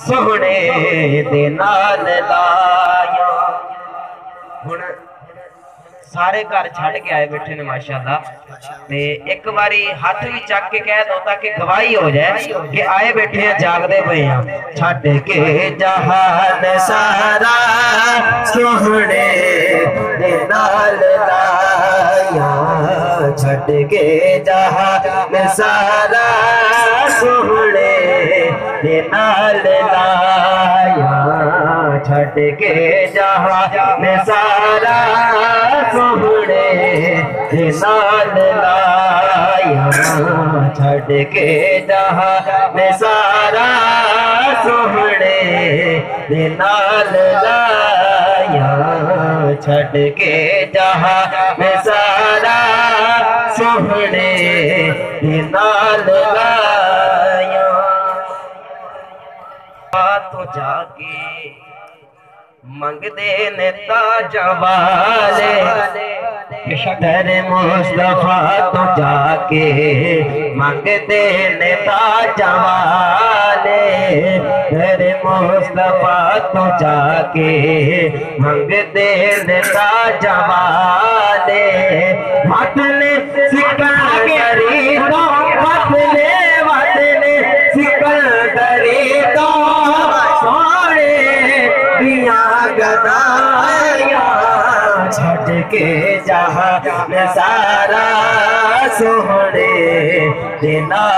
सोहने दे नाल लाया। हुण सारे घर छड़ के आए बैठे ने माशाअल्लाह। ते एक बारी हाथ भी चक के कह दो ताकि गवाही हो जाए कि आए बैठे हैं जागदे पे हैं। छड़ के जहान सारा सोहने दे नाल लाया। छड़ के जहान सारा सोहने दे नाल लाया। छड़ के जहान सारा सोहने दे नाल लाया। छड़ के जहान सारा सोहने दे नाल लाया। छड़ के जहान सारा सोहने दे नाल लाया। तो जाके मंगदे ने ताज वाले तेरे मुस्तफा तो जाके मंगदे ने ताज वाले। तेरे मुस्तफा तो जाके मंगदे ने ताज वाले। मतले सिकंदरी तो मतले सिकंदरी तो सोने दिया गदाया। छड़ के जहान सारा सोहने दे नाल